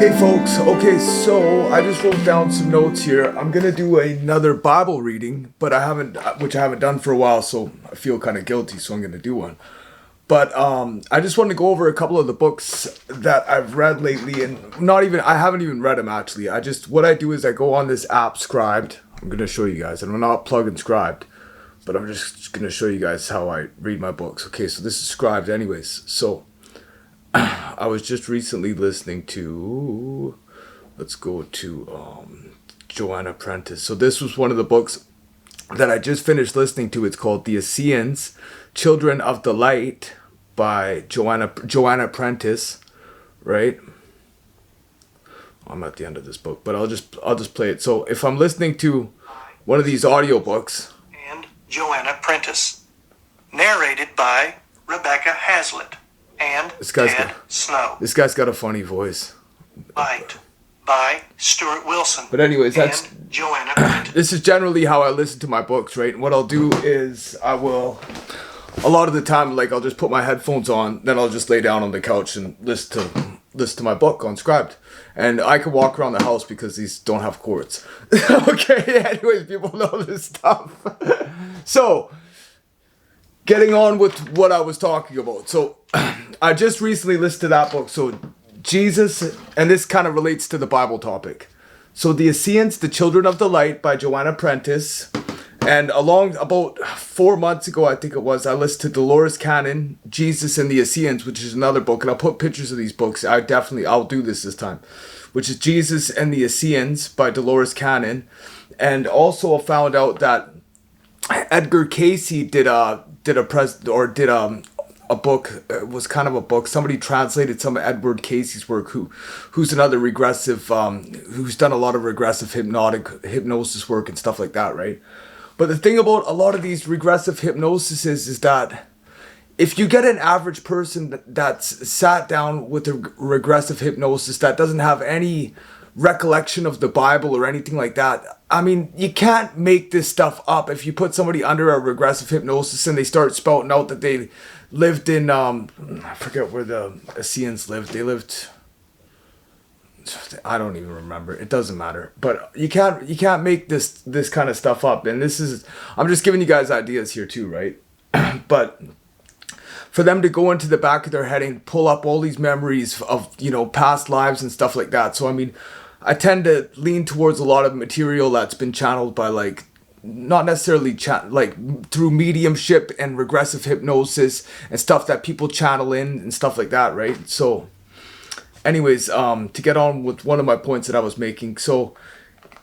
Hey folks, okay, so I just wrote down some notes here. I'm gonna do another Bible reading, but I haven't done for a while, so I feel kind of guilty, so I'm gonna do one. But I just wanted to go over a couple of the books that I've read lately, and I haven't even read them actually. What I do is I go on this app, Scribed. I'm gonna show you guys, and I'm not plugging Scribed, but I'm just gonna show you guys how I read my books. Okay, so this is Scribed anyways. So I was just recently listening to, let's go to Joanna Prentis. So this was one of the books that I just finished listening to. It's called The Essenes, Children of the Light by Joanna Prentis, right? I'm at the end of this book, but I'll just play it. So if I'm listening to one of these audiobooks, and Joanna Prentis, narrated by Rebecca Hazlitt and Ted Snow. This guy's got a funny voice. Light by Stuart Wilson. But anyways, that's Joanna Prentis. This is generally how I listen to my books, right? And what I'll do is a lot of the time, like, I'll just put my headphones on, then I'll just lay down on the couch and listen to my book on Scribed. And I can walk around the house because these don't have cords. Okay, anyways, people know this stuff. So, getting on with what I was talking about. So, I just recently listened to that book. So, Jesus, and this kind of relates to the Bible topic. So, The Essenes, The Children of the Light by Joanna Prentis. And about 4 months ago, I think it was, I listened to Delores Cannon, Jesus and the Essenes, which is another book. And I'll put pictures of these books. I'll do this time. Which is Jesus and the Essenes by Delores Cannon. And also I found out that Edgar Casey did a book. It was kind of a book. Somebody translated some of Edward Casey's work, who's another regressive, who's done a lot of regressive hypnosis work and stuff like that, right? But the thing about a lot of these regressive hypnosis is that if you get an average person that's sat down with a regressive hypnosis that doesn't have any recollection of the Bible or anything like that, I mean, you can't make this stuff up. If you put somebody under a regressive hypnosis and they start spouting out that they lived in, I forget where the Essenes lived. They lived, I don't even remember. It doesn't matter. But you can't make this kind of stuff up. And I'm just giving you guys ideas here too, right? But for them to go into the back of their head and pull up all these memories of, past lives and stuff like that. So, I mean, I tend to lean towards a lot of material that's been channeled by, like, not necessarily through mediumship and regressive hypnosis and stuff that people channel in and stuff like that, right? So, anyways, to get on with one of my points that I was making. So,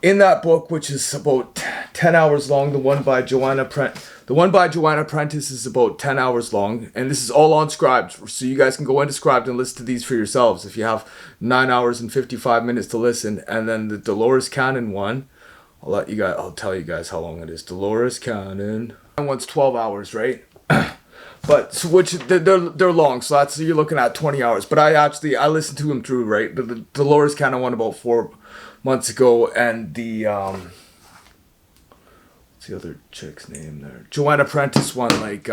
in that book, which is about 10 hours long, the one by Joanna Prentis is about 10 hours long, and this is all on Scribed, so you guys can go into Scribed and listen to these for yourselves if you have 9 hours and 55 minutes to listen. And then the Delores Cannon one, I'll tell you guys how long it is. Delores Cannon, that one's 12 hours, right? But they're long, so you're looking at 20 hours. But I listened to them through, right? But the Delores Cannon one about 4 months ago, and the what's the other chick's name there? Joanna Prentis one, like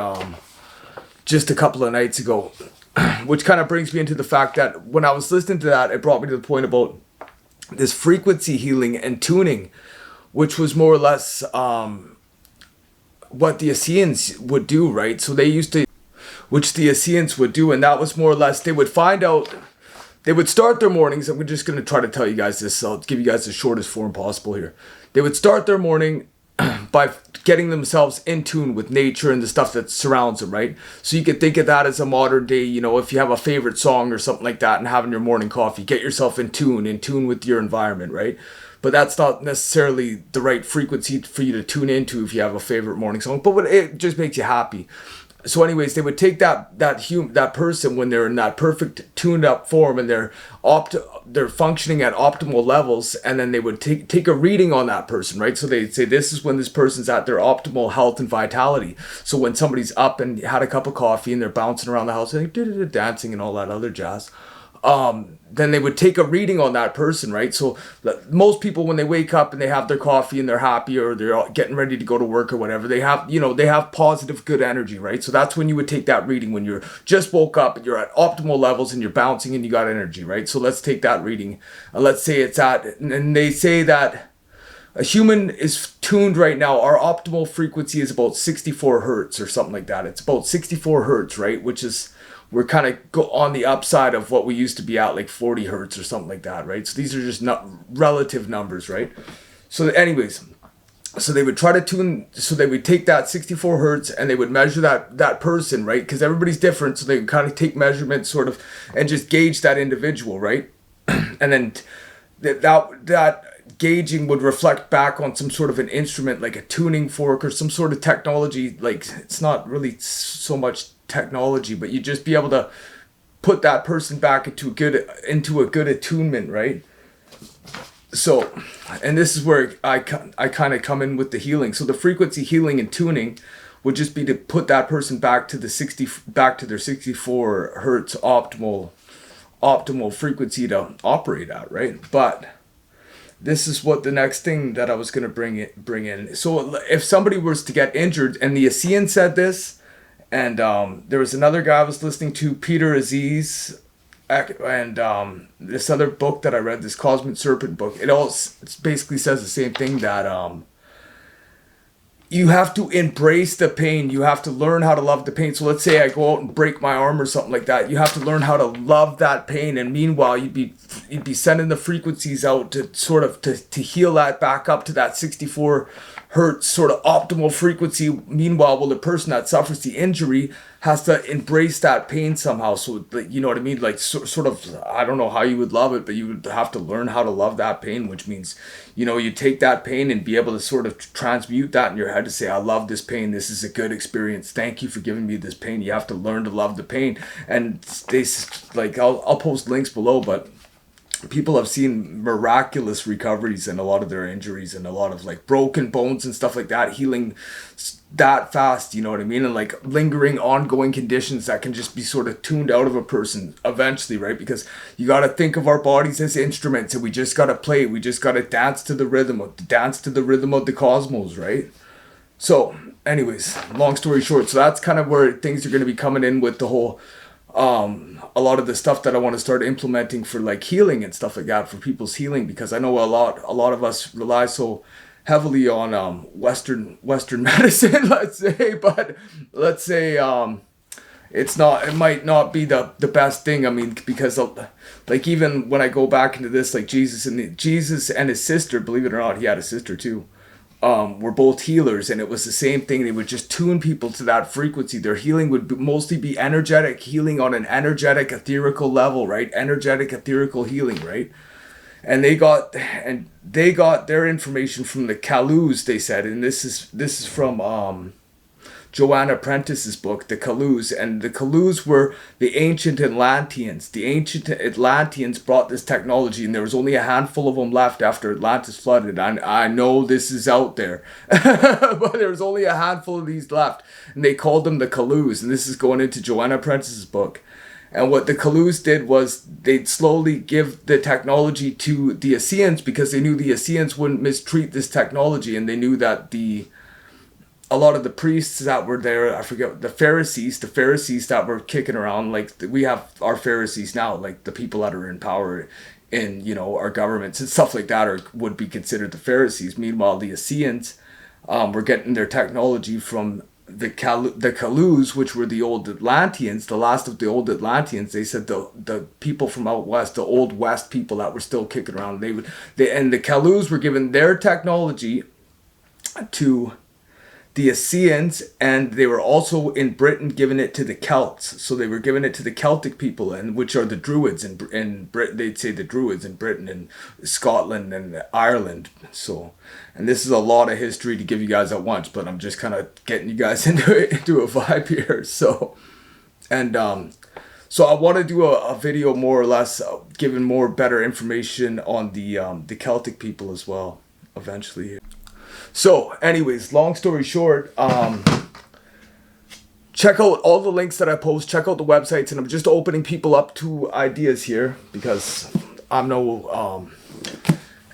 just a couple of nights ago, which kind of brings me into the fact that when I was listening to that, it brought me to the point about this frequency healing and tuning, which was more or less what the Essenes would do, right? So which the Essenes would do, and that was more or less, they would start their mornings. I'm just going to try to tell you guys this. So I'll give you guys the shortest form possible here. They would start their morning by getting themselves in tune with nature and the stuff that surrounds them, right? So you could think of that as a modern day, if you have a favorite song or something like that and having your morning coffee, get yourself in tune with your environment, right? But that's not necessarily the right frequency for you to tune into if you have a favorite morning song, but it just makes you happy. So anyways, they would take that person when they're in that perfect tuned up form and they're functioning at optimal levels, and then they would take a reading on that person, right? So they'd say this is when this person's at their optimal health and vitality. So when somebody's up and had a cup of coffee and they're bouncing around the house and dancing and all that other jazz, then they would take a reading on that person, right? So most people, when they wake up and they have their coffee and they're happy, or they're getting ready to go to work or whatever, they have, they have positive, good energy, right? So that's when you would take that reading, when you're just woke up and you're at optimal levels and you're bouncing and you got energy, right? So let's take that reading. Let's say it's and they say that a human is tuned right now. Our optimal frequency is about 64 hertz or something like that. It's about 64 hertz, right? Which is, we're kind of on the upside of what we used to be at, like 40 hertz or something like that, right? So these are just not relative numbers, right? So anyways, so they would try to tune, so they would take that 64 hertz and they would measure that person, right? Because everybody's different, so they would kind of take measurements sort of and just gauge that individual, right? And then that gauging would reflect back on some sort of an instrument, like a tuning fork or some sort of technology. Like, it's not really so much technology, but you just be able to put that person back into a good attunement, right? So, and this is where I kind of come in with the healing. So the frequency healing and tuning would just be to put that person back to their 64 hertz optimal frequency to operate at, right? But this is what the next thing that I was going to bring in. So if somebody was to get injured, and the Essenes said this, and there was another guy I was listening to, PETER AZIZ, and this other book that I read, this Cosmic Serpent book, it basically says the same thing, that you have to embrace the pain. You have to learn how to love the pain. So let's say I go out and break my arm or something like that. You have to learn how to love that pain. And meanwhile, you'd be sending the frequencies out to sort of to heal that back up to that 64 hertz sort of optimal frequency. Meanwhile, the person that suffers the injury has to embrace that pain somehow. So, you know what I mean? Like, sort of, I don't know how you would love it, but you would have to learn how to love that pain, which means, you take that pain and be able to sort of transmute that in your head to say, I love this pain. This is a good experience. Thank you for giving me this pain. You have to learn to love the pain. And they, like, I'll post links below, but people have seen miraculous recoveries in a lot of their injuries, and a lot of like broken bones and stuff like that, healing that fast, you know what I mean? And like lingering ongoing conditions that can just be sort of tuned out of a person eventually, right? Because you got to think of our bodies as instruments, and we just got to play. We just got to dance to the rhythm of the cosmos, right? So anyways, long story short, so that's kind of where things are going to be coming in with the whole a lot of the stuff that I want to start implementing for like healing and stuff like that, for people's healing, because I know a lot of us rely so heavily on Western medicine, let's say, but let's say it might not be the best thing. I mean, because like even when I go back into this, like Jesus and his sister, believe it or not, he had a sister too. Were both healers, and it was the same thing. They would just tune people to that frequency. Their healing would mostly be energetic healing on an energetic etherical level, right? Energetic etherical healing, right? And they got their information from the Kalus, they said, and this is from Joanna Prentis's book, The Kalus. And the Kalus were the ancient Atlanteans. The ancient Atlanteans brought this technology, and there was only a handful of them left after Atlantis flooded. I know this is out there, but there was only a handful of these left, and they called them the Kalus. And this is going into Joanna Prentis's book. And what the Kalus did was they'd slowly give the technology to the Essenes, because they knew the Essenes wouldn't mistreat this technology, and they knew that a lot of the priests that were there, I forget, the Pharisees that were kicking around, like we have our Pharisees now, like the people that are in power in, our governments and stuff like that would be considered the Pharisees. Meanwhile, the Essenes were getting their technology from the Kalus, which were the old Atlanteans, the last of the old Atlanteans. They said the people from out west, the old west people that were still kicking around, and the Kalus were given their technology to the Essenes, and they were also in Britain giving it to the Celts. So they were giving it to the Celtic people, and which are the druids in Britain. They'd say the druids in Britain and Scotland and Ireland. So, and this is a lot of history to give you guys at once, but I'm just kind of getting you guys into a vibe here. So, and so I want to do a video more or less giving more better information on the Celtic people as well eventually. So anyways, long story short, check out all the links that I post. Check out the websites, and I'm just opening people up to ideas here because I'm no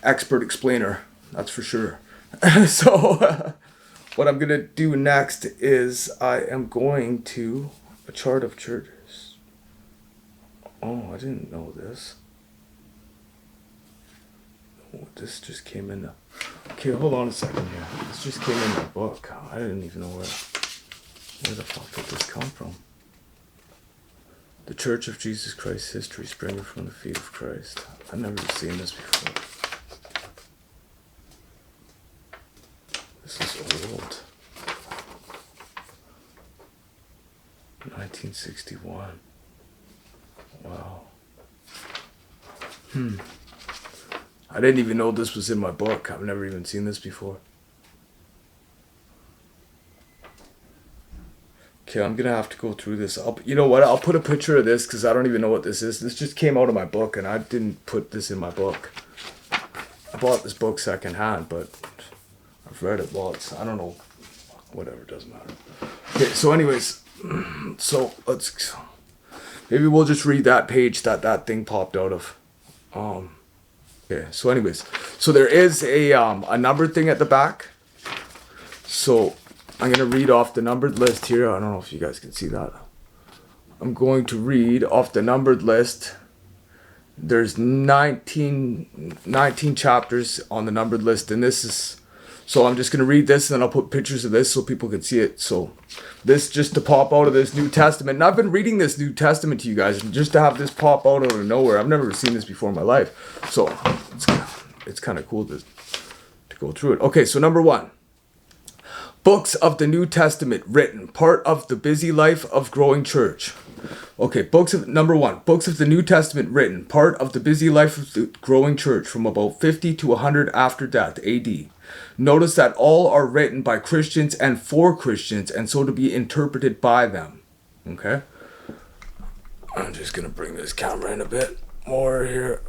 expert explainer, that's for sure. So what I'm gonna do next is I am going to a chart of churches. Oh, I didn't know this. Oh, this just came in. Okay, hold on a second here. This just came in the book. I didn't even know where the fuck did this come from? The Church of Jesus Christ History springing from the feet of Christ. I've never seen this before. This is old. 1961. Wow. I didn't even know this was in my book. I've never even seen this before. Okay, I'm gonna have to go through this. You know what? I'll put a picture of this because I don't even know what this is. This just came out of my book, and I didn't put this in my book. I bought this book secondhand, but I've read it once. I don't know. Whatever, it doesn't matter. Okay, so anyways, so maybe we'll just read that page that thing popped out of. Okay, so anyways, so there is a numbered thing at the back. So I'm going to read off the numbered list here. I don't know if you guys can see that. I'm going to read off the numbered list. There's 19 chapters on the numbered list, and this is... So I'm just going to read this, and then I'll put pictures of this so people can see it. So this just to pop out of this New Testament. And I've been reading this New Testament to you guys, and just to have this pop out of nowhere. I've never seen this before in my life. So it's kind of cool to go through it. Okay, so number 1. Books of the New Testament written, part of the busy life of growing church. Okay, number 1. Books of the New Testament written, part of the busy life of the growing church from about 50 to 100 after death, AD. Notice that all are written by Christians and for Christians, and so to be interpreted by them. Okay? I'm just going to bring this camera in a bit more here.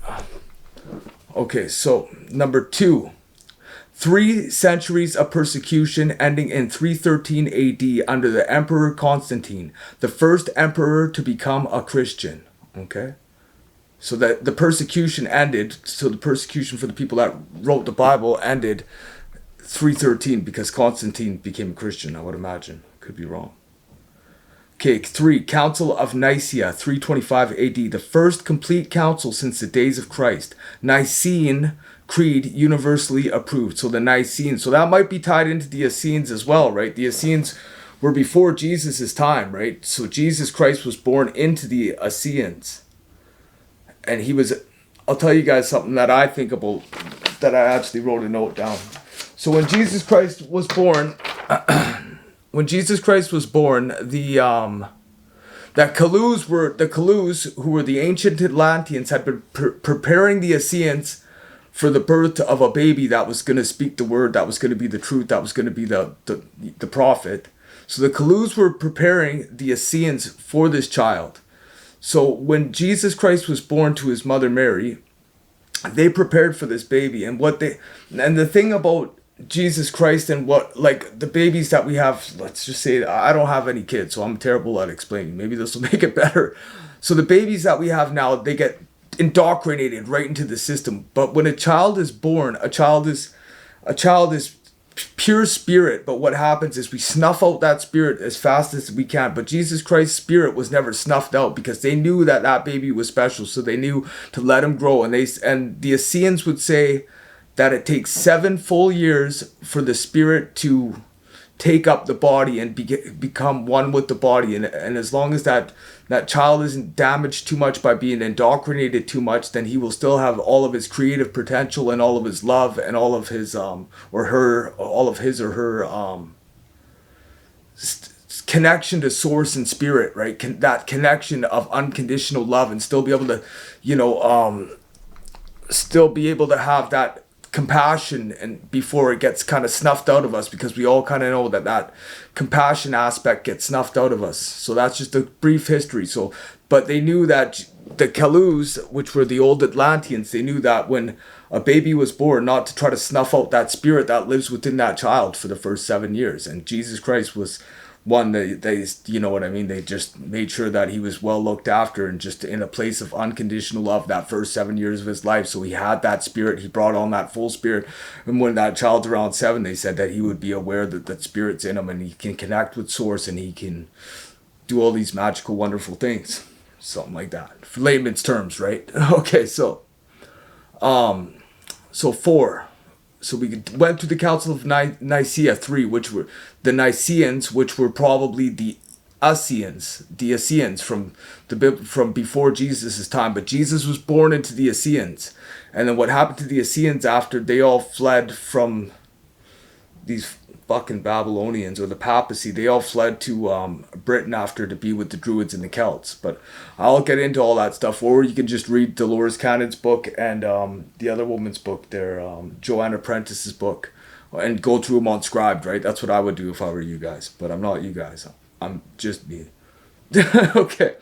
Okay, so number 2. 3 centuries of persecution ending in 313 AD under the Emperor Constantine, the first emperor to become a Christian. Okay? So that the persecution ended, so the persecution for the people that wrote the Bible ended 313 because Constantine became a Christian, I would imagine. Could be wrong. Okay, 3. Council of Nicaea, 325 AD, the first complete council since the days of Christ. Nicene Creed universally approved. So the Nicene, so that might be tied into the Essenes as well, right? The Essenes were before Jesus' time, right? So Jesus Christ was born into the Essenes. And he was, I'll tell you guys something that I think about, that I actually wrote a note down. So when Jesus Christ was born, the Kalus, who were the ancient Atlanteans, had been preparing the Essenes for the birth of a baby that was going to speak the word, that was going to be the truth, that was going to be the prophet. So the Kalus were preparing the Essenes for this child. So when Jesus Christ was born to his mother Mary, they prepared for this baby. And the thing about Jesus Christ and like the babies that we have, let's just say, I don't have any kids, so I'm terrible at explaining. Maybe this will make it better. So the babies that we have now, they get indoctrinated right into the system. But when a child is born, a child is pure spirit, but what happens is we snuff out that spirit as fast as we can. But Jesus Christ's spirit was never snuffed out because they knew that baby was special, so they knew to let him grow. And the Essenes would say that it takes 7 full years for the spirit to take up the body and become one with the body. And as long as that child isn't damaged too much by being indoctrinated too much, then he will still have all of his creative potential and all of his love and all of his connection to source and spirit, right? That connection of unconditional love, and still be able to, still be able to have that compassion, and before it gets kind of snuffed out of us, because we all kind of know that compassion aspect gets snuffed out of us. So that's just a brief history. So, but they knew that the Kalus, which were the old Atlanteans, they knew that when a baby was born, not to try to snuff out that spirit that lives within that child for the first 7 years. And Jesus Christ was one, they you know what I mean, they just made sure that he was well looked after and just in a place of unconditional love that first 7 years of his life. So he had that spirit, he brought on that full spirit. And when that child's around 7, they said that he would be aware that that spirit's in him and he can connect with source and he can do all these magical, wonderful things. Something like that. For layman's terms, right? Okay, so 4. So we went to the Council of Nicaea. 3, which were the Nicaeans, which were probably the Essenes from before Jesus' time. But Jesus was born into the Essenes. And then what happened to the Essenes after they all fled from these fucking Babylonians or the papacy? They all fled to Britain after to be with the druids and the Celts. But I'll get into all that stuff, or you can just read Delores Cannon's book and the other woman's book there, Joanna Prentis's book, and go through them on scribed, right? That's what I would do if I were you guys, but I'm not you guys. I'm just me. Okay,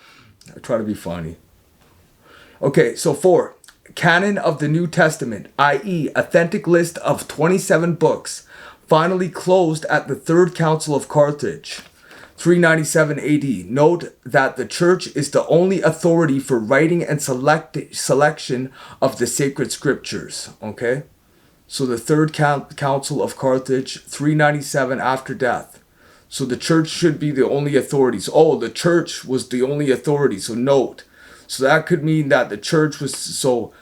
I try to be funny. Okay, so 4, Canon of the New Testament, i.e. authentic list of 27 books, finally closed at the Third Council of Carthage, 397 AD. Note that the church is the only authority for writing and selection of the sacred scriptures. Okay? So the Third Council of Carthage, 397 after death. So the church should be the only authorities. Oh, the church was the only authority. So note. So that could mean that the church was... So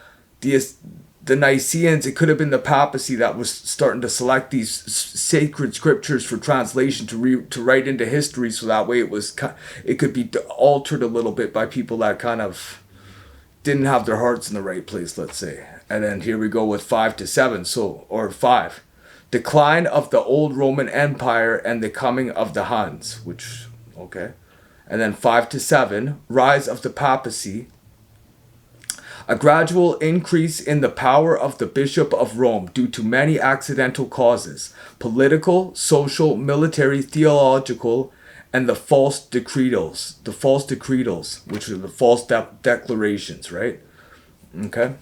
the Nicaeans, it could have been the papacy that was starting to select these sacred scriptures for translation to write into history, so that way it could be altered a little bit by people that kind of didn't have their hearts in the right place, let's say. And then here we go with 5 to 7, or 5. Decline of the old Roman Empire and the coming of the Huns, which, okay. And then 5 to 7, rise of the papacy. A gradual increase in the power of the Bishop of Rome due to many accidental causes, political, social, military, theological, and the false decretals. The false decretals, which are the false declarations, right? Okay.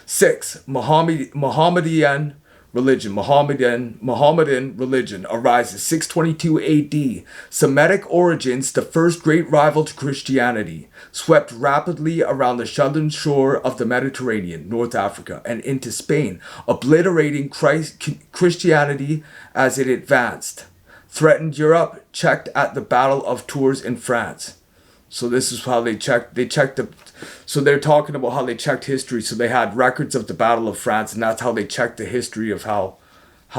6. Mohammedan religion arises 622 AD. Semitic origins, the first great rival to Christianity, swept rapidly around the southern shore of the Mediterranean, North Africa, and into Spain, obliterating Christianity as it advanced. Threatened Europe, checked at the Battle of Tours in France. So this is how they checked. So they're talking about how they checked history. So they had records of the Battle of France, and that's how they checked the history of how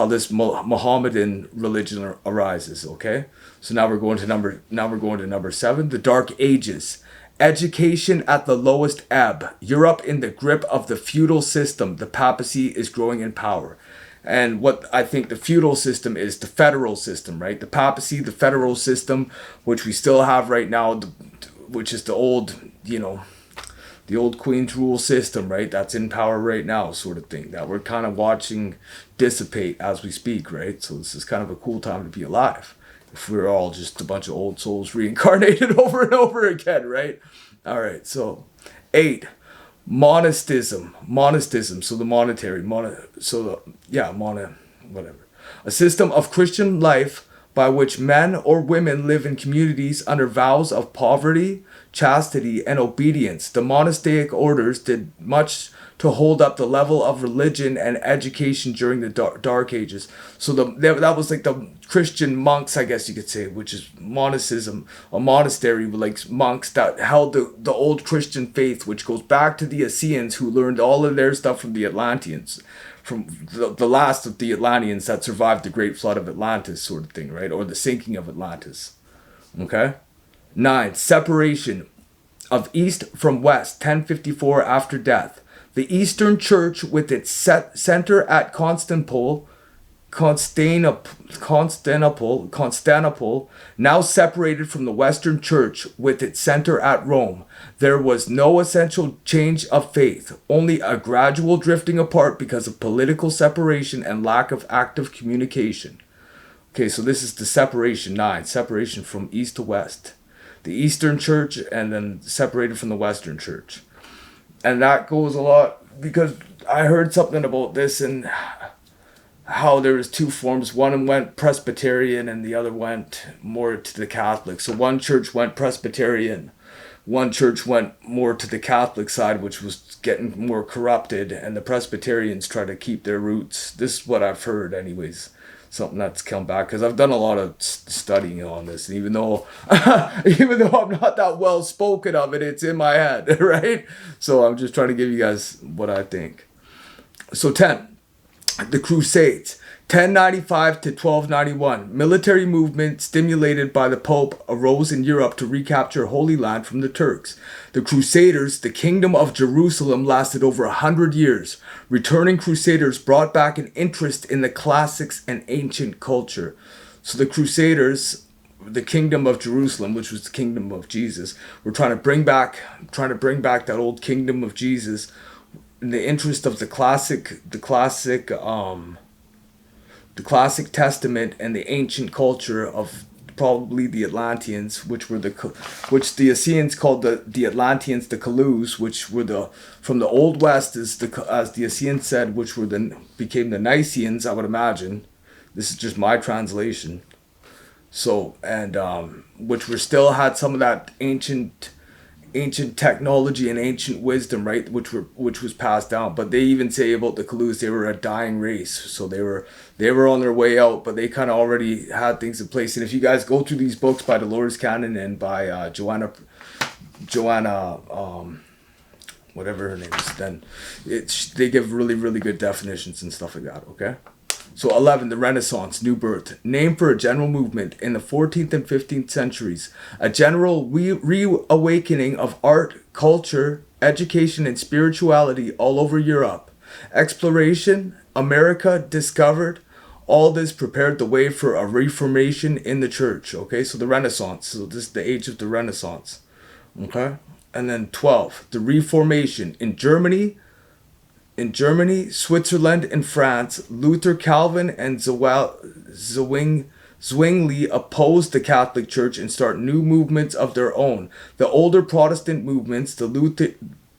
this Mohammedan religion arises. Okay. So now we're going to number 7, the Dark Ages. Education at the lowest ebb. Europe in the grip of the feudal system. The papacy is growing in power. And what I think the feudal system is the federal system, right? The papacy, the federal system, which we still have right now, which is the old, the old Queen's rule system, right? That's in power right now, sort of thing, that we're kind of watching dissipate as we speak, right? So this is kind of a cool time to be alive. If we're all just a bunch of old souls reincarnated over and over again, right? All right, so 8. Monasticism, so the monetary, whatever. A system of Christian life by which men or women live in communities under vows of poverty, chastity, and obedience. The monastic orders did much to hold up the level of religion and education during the Dark Ages. So that was like the Christian monks, I guess you could say, which is monasticism, a monastery with like monks that held the old Christian faith, which goes back to the Essenes, who learned all of their stuff from the Atlanteans, from the last of the Atlanteans that survived the Great Flood of Atlantis, sort of thing, right? Or the sinking of Atlantis. Okay? 9. Separation of East from West, 1054 after death. The Eastern Church, with its center at Constantinople, now separated from the Western Church with its center at Rome. There was no essential change of faith, only a gradual drifting apart because of political separation and lack of active communication. Okay, so this is the separation, 9, separation from East to West. The Eastern Church and then separated from the Western Church. And that goes a lot because I heard something about this, and how there was two forms. One went Presbyterian and the other went more to the Catholic. So one church went Presbyterian, one church went more to the Catholic side, which was getting more corrupted, and the Presbyterians try to keep their roots. This is what I've heard anyways. Something that's come back, because I've done a lot of studying on this, and even though I'm not that well spoken of it, it's in my head, right? So I'm just trying to give you guys what I think. So 10, the Crusades, 1095 to 1291. Military movement stimulated by the Pope arose in Europe to recapture Holy Land from the Turks. The Crusaders, the Kingdom of Jerusalem, lasted over 100 years. Returning Crusaders brought back an interest in the classics and ancient culture. So the Crusaders, the Kingdom of Jerusalem, which was the kingdom of Jesus, were trying to bring back that old kingdom of Jesus in the interest of the classic Testament and the ancient culture of probably the Atlanteans, which the Essenes called the Atlanteans, the Kalus, which were from the Old West, as the Essenes said, which became the Niceans, I would imagine. This is just my translation. So, and which still had some of that ancient technology and ancient wisdom, right, which was passed down. But they even say about the Kalus, they were a dying race, so they were on their way out, but they kind of already had things in place. And if you guys go through these books by Delores Cannon and by Joanna whatever her name is, then they give really, really good definitions and stuff like that. Okay. So 11, the Renaissance, New Birth, named for a general movement in the 14th and 15th centuries, a general reawakening of art, culture, education, and spirituality all over Europe. Exploration, America discovered, all this prepared the way for a reformation in the church. Okay, so the Renaissance, so this is the age of the Renaissance. Okay, and then 12, the Reformation in Germany, Switzerland, and France. Luther, Calvin, and Zwingli opposed the Catholic Church and start new movements of their own. The older Protestant movements, the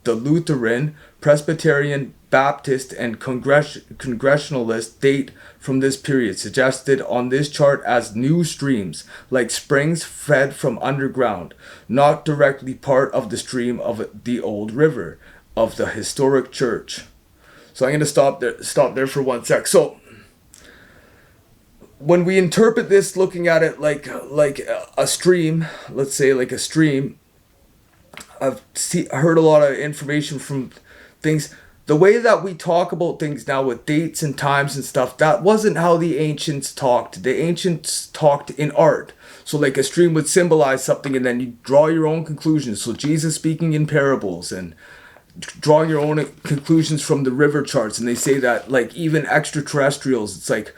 Lutheran, Presbyterian, Baptist, and Congregationalist, date from this period, suggested on this chart as new streams, like springs fed from underground, not directly part of the stream of the old river of the historic church. So I'm going to stop there for 1 sec. So when we interpret this, looking at it like a stream, let's say like a stream, I've heard a lot of information from things. The way that we talk about things now with dates and times and stuff, that wasn't how the ancients talked. The ancients talked in art. So like a stream would symbolize something, and then you draw your own conclusions. So Jesus speaking in parables and drawing your own conclusions from the river charts. And they say that like even extraterrestrials, it's like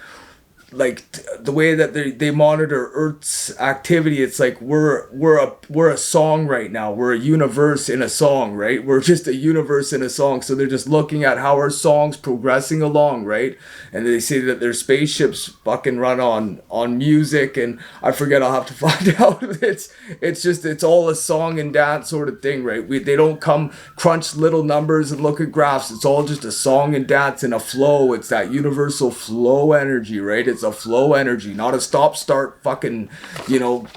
the way that they monitor Earth's activity, it's like we're a song right now. We're a universe in a song, right? We're just a universe in a song. So they're just looking at how our song's progressing along, right? And they say that their spaceships fucking run on music, and I forget, I'll have to find out. It's all a song and dance sort of thing, right? They don't come crunch little numbers and look at graphs. It's all just a song and dance and a flow. It's that universal flow energy, right? It's a flow energy, not a stop-start fucking, none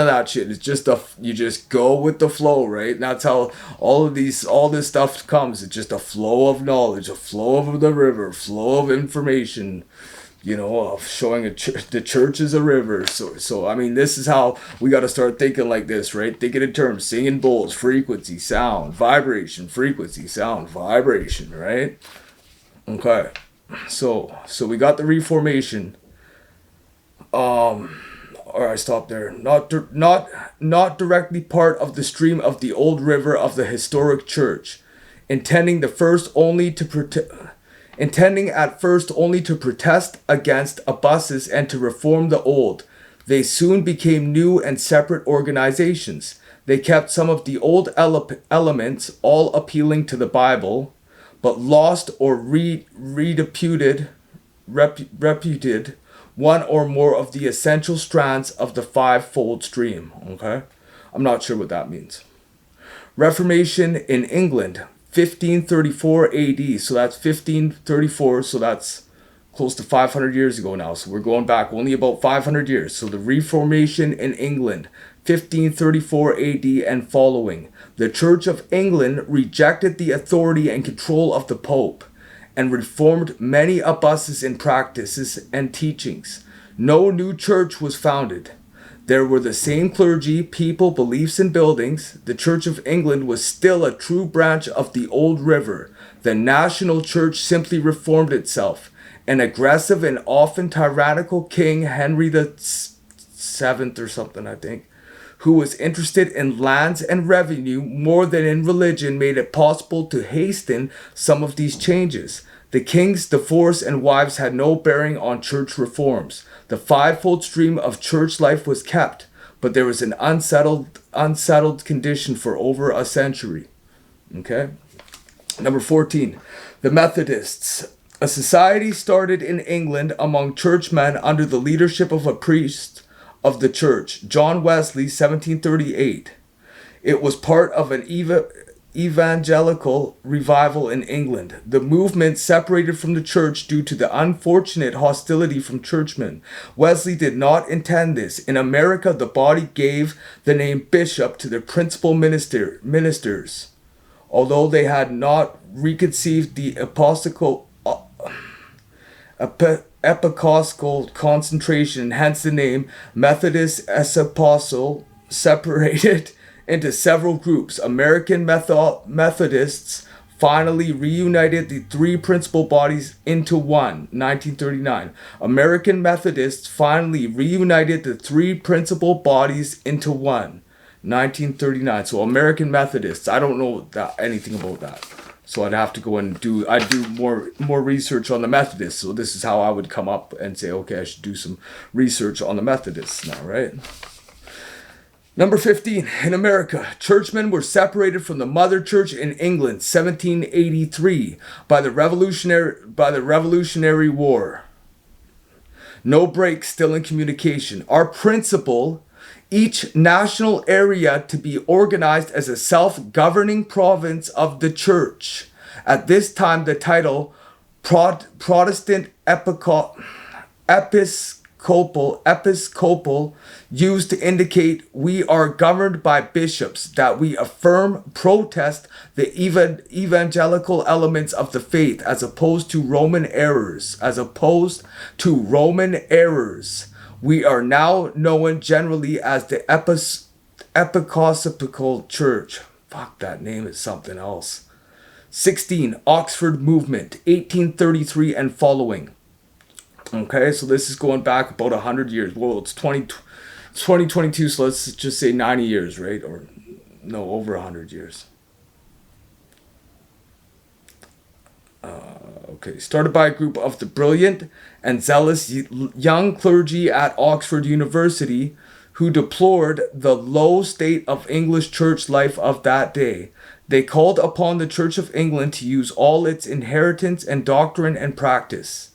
of that shit. It's just you just go with the flow, right? And that's how all this stuff comes. It's just a flow of knowledge, a flow of the river, flow of information, of showing the church is a river. So I mean, this is how we got to start thinking like this, right? Thinking in terms, singing bowls, frequency, sound, vibration, frequency, sound, vibration, right? Okay. So we got the Reformation. Or I stopped there. Not directly part of the stream of the old river of the historic church, intending at first only to protest against abuses and to reform the old. They soon became new and separate organizations. They kept some of the old elements, all appealing to the Bible, but lost or reputed one or more of the essential strands of the five-fold stream. Okay, I'm not sure what that means. Reformation in England, 1534 AD. So that's 1534. So that's close to 500 years ago now. So we're going back only about 500 years. So the Reformation in England, 1534 AD and following. The Church of England rejected the authority and control of the Pope and reformed many abuses in practices and teachings. No new church was founded. There were the same clergy, people, beliefs, and buildings. The Church of England was still a true branch of the old river. The national church simply reformed itself. An aggressive and often tyrannical king, Henry the Seventh or something, I think, who was interested in lands and revenue more than in religion, made it possible to hasten some of these changes. The king's divorce and wives had no bearing on church reforms. The fivefold stream of church life was kept, but there was an unsettled condition for over a century. Okay? Number 14. The Methodists. A society started in England among churchmen under the leadership of a priest of the church, John Wesley, 1738. It was part of an evangelical revival in England. The movement separated from the church due to the unfortunate hostility from churchmen. Wesley did not intend this. In America, the body gave the name bishop to their principal ministers, although they had not reconceived the Episcopal concentration, hence the name Methodist Episcopal, separated into several groups. American Methodists finally reunited the three principal bodies into one, 1939. American Methodists finally reunited the three principal bodies into one, 1939. So American Methodists, I don't know anything about that. So I'd have to go and do more research on the Methodists. So this is how I would come up and say, okay, I should do some research on the Methodists now, right? Number 15, in America, churchmen were separated from the mother church in England, 1783, by the Revolutionary War. No break, still in communication. Our principle, each national area to be organized as a self-governing province of the church. At this time, the title Protestant Episcopal used to indicate we are governed by bishops, that we affirm, protest the evangelical elements of the faith as opposed to Roman errors. We are now known generally as the Episcopal Church. Fuck, that name is something else. 16. Oxford Movement, 1833 and following. Okay, so this is going back about 100 years. Well, it's 2022, so let's just say 90 years, right? Or no, over 100 years. Okay, started by a group of the brilliant and zealous young clergy at Oxford University who deplored the low state of English church life of that day. They called upon the Church of England to use all its inheritance and doctrine and practice.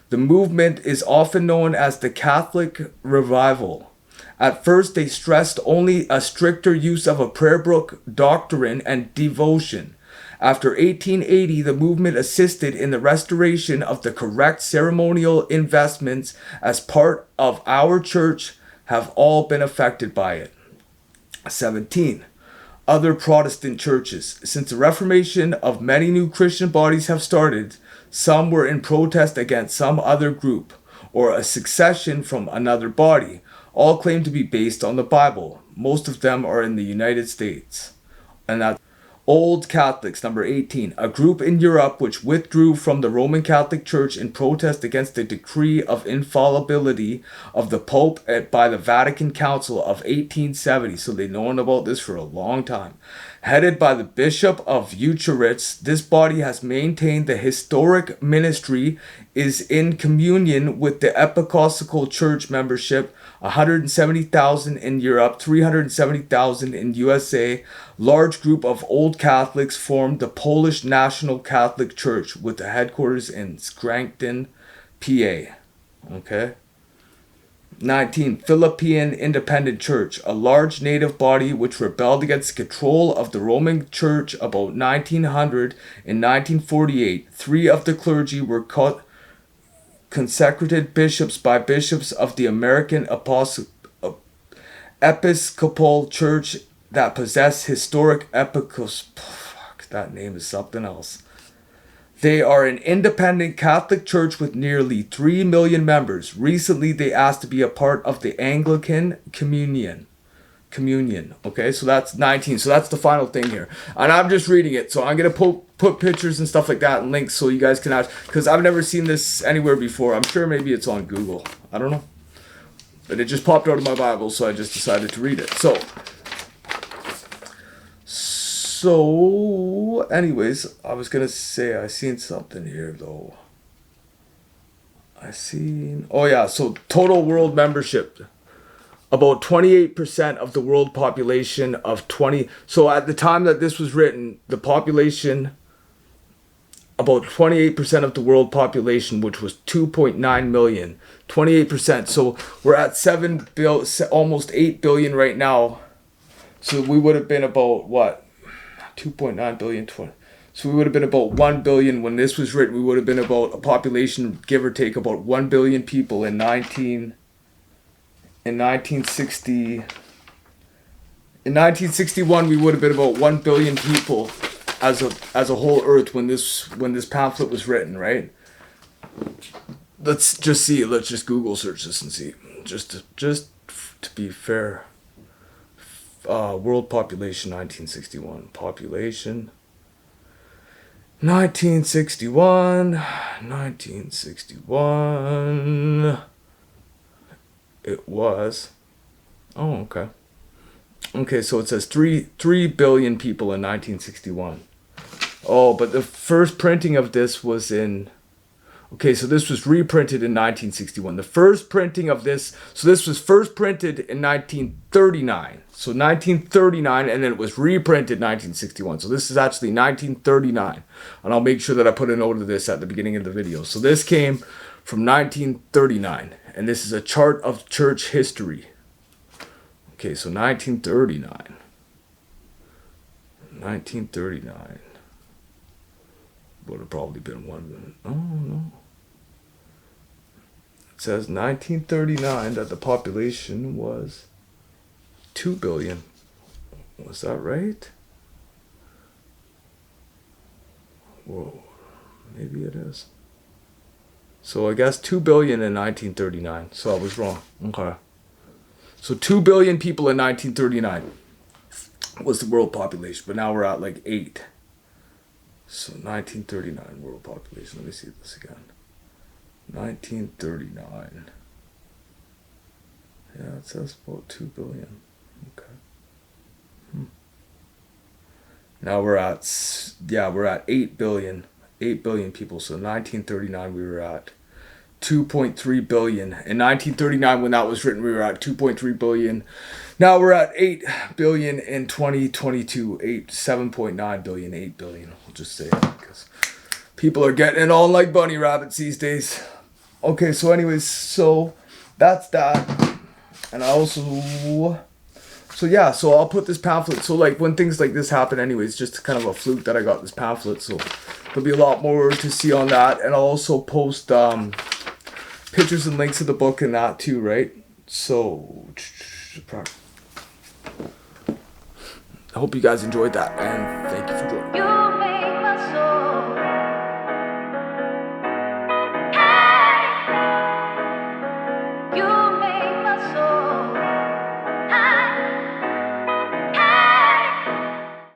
The movement is often known as the Catholic Revival. At first, they stressed only a stricter use of a prayer book, doctrine, and devotion. After 1880, the movement assisted in the restoration of the correct ceremonial investments as part of our church have all been affected by it. 17. Other Protestant churches. Since the Reformation of many new Christian bodies have started, some were in protest against some other group or a succession from another body. All claim to be based on the Bible. Most of them are in the United States. And that's Old Catholics, number 18, a group in Europe which withdrew from the Roman Catholic Church in protest against the decree of infallibility of the Pope by the Vatican Council of 1870. So they've known about this for a long time. Headed by the Bishop of Utrecht, this body has maintained the historic ministry, is in communion with the Episcopal Church membership, 170,000 in Europe, 370,000 in USA. Large group of old Catholics formed the Polish National Catholic Church with the headquarters in Scranton, PA. Okay. 19. Philippine Independent Church, a large native body which rebelled against the control of the Roman Church about 1900. In 1948, 3 of the clergy were consecrated bishops by bishops of the American Episcopal Church that possess historic fuck, that name is something else. They are an independent Catholic church with nearly 3 million members. Recently, they asked to be a part of the Anglican Communion. Okay, so that's 19. So that's the final thing here. And I'm just reading it. So I'm going to put pictures and stuff like that and links so you guys can ask. Because I've never seen this anywhere before. I'm sure maybe it's on Google. I don't know. But it just popped out of my Bible, so I just decided to read it. So, anyways, I was going to say I seen something here, though. Oh yeah, so total world membership. About 28% of the world population of 20... So at the time that this was written, the population... About 28% of the world population, which was 2.9 million. 28%. So we're at almost 8 billion right now. So we would have been about, what? 2.9 billion. So we would have been about 1 billion when this was written. We would have been about a population, give or take, about 1 billion people in 1960. In 1961, we would have been about 1 billion people as a whole Earth when this pamphlet was written, right? Let's just see. Let's just Google search this and see. Just to be fair. World population 1961. Population 1961. It was. Oh, okay. Okay, so it says 3 billion people in 1961. Oh, but the first printing of this was in... Okay, so this was reprinted in 1961. The first printing of this... So this was first printed in 1939. So 1939, and then it was reprinted in 1961. So this is actually 1939. And I'll make sure that I put a note of this at the beginning of the video. So this came from 1939. And this is a chart of church history. Okay, so 1939. 1939. Would have probably been 1 minute. Oh, no. It says 1939 that the population was 2 billion. Was that right? Whoa. Maybe it is. So I guess 2 billion in 1939. So I was wrong. Okay. So 2 billion people in 1939 was the world population. But now we're at like 8. So 1939 world population. Let me see this again. 1939. Yeah, it says about 2 billion. Okay. Now we're at 8 billion. 8 billion people. So 1939 we were at 2.3 billion. In 1939 when that was written we were at 2.3 billion. Now we're at 8 billion in 2022. 7.9 billion, 8 billion. We'll just say it because people are getting it on like bunny rabbits these days. Okay, so anyways, so that's that. And I also... So I'll put this pamphlet. So like when things like this happen anyways, just kind of a fluke that I got this pamphlet. So there'll be a lot more to see on that. And I'll also post pictures and links of the book and that too, right? So I hope you guys enjoyed that. And